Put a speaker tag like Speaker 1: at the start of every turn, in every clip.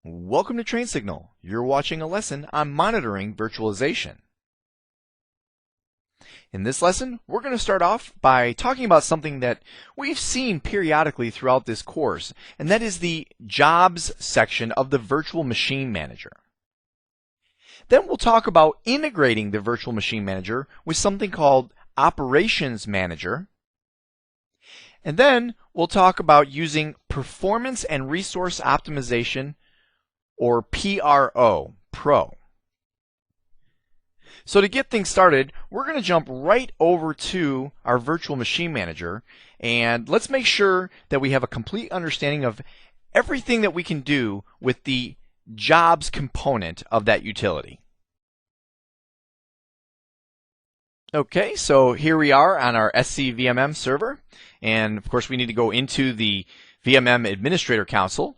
Speaker 1: Welcome to Train Signal. You're watching a lesson on monitoring virtualization. In this lesson, we're going to start off by talking about something that we've seen periodically throughout this course, and that is the Jobs section of the Virtual Machine Manager. Then we'll talk about integrating the Virtual Machine Manager with something called Operations Manager. And then we'll talk about using Performance and Resource Optimization, or PRO. So to get things started, we're going to jump right over to our Virtual Machine Manager, and let's make sure that we have a complete understanding of everything that we can do with the Jobs component of that utility. Okay, so here we are on our SCVMM server, and of course we need to go into the VMM Administrator Console.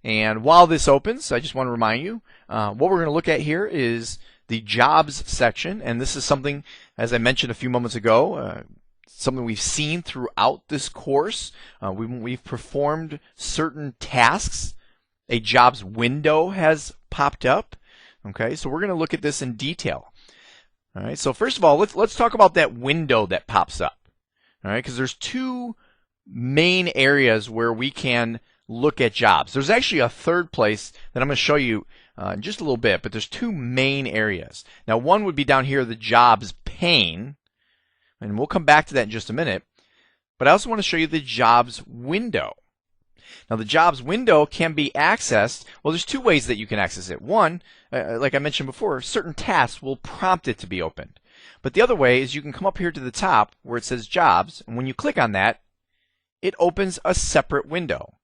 Speaker 1: And while this opens, I just want to remind you, what we're going to look at here is the Jobs section, and this is something, as I mentioned a few moments ago, something we've seen throughout this course. We've performed certain tasks. A Jobs window has popped up. Okay, so we're going to look at this in detail. All right, so first of all, let's talk about that window that pops up. All right, because there's two main areas where we can look at jobs. There's actually a third place that I'm going to show you in just a little bit, but there's two main areas. Now, one would be down here, the Jobs pane, and we'll come back to that in just a minute. But I also want to show you the Jobs window. Now, the Jobs window can be accessed. Well, there's two ways that you can access it. One, like I mentioned before, certain tasks will prompt it to be opened. But the other way is you can come up here to the top where it says Jobs, and when you click on that, it opens a separate window.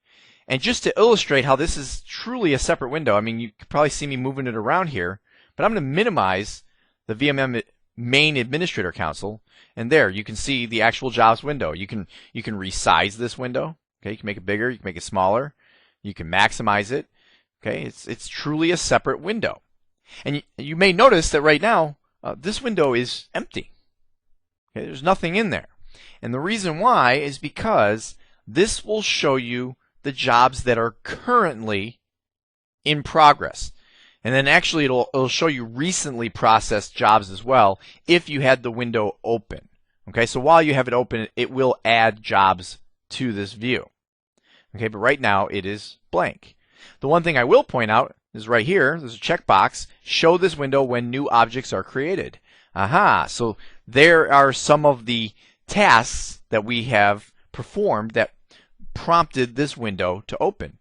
Speaker 1: And just to illustrate how this is truly a separate window, I mean, you could probably see me moving it around here, but I'm going to minimize the VMM main administrator console, and there you can see the actual Jobs window. You can resize this window. Okay, you can make it bigger, you can make it smaller, you can maximize it. Okay, it's truly a separate window. And you may notice that right now this window is empty. Okay, there's nothing in there. And the reason why is because this will show you the jobs that are currently in progress. And then actually it'll show you recently processed jobs as well if you had the window open. Okay, so while you have it open, it will add jobs to this view. Okay, but right now it is blank. The one thing I will point out is right here, there's a checkbox, show this window when new objects are created. Aha, so there are some of the tasks that we have performed that prompted this window to open.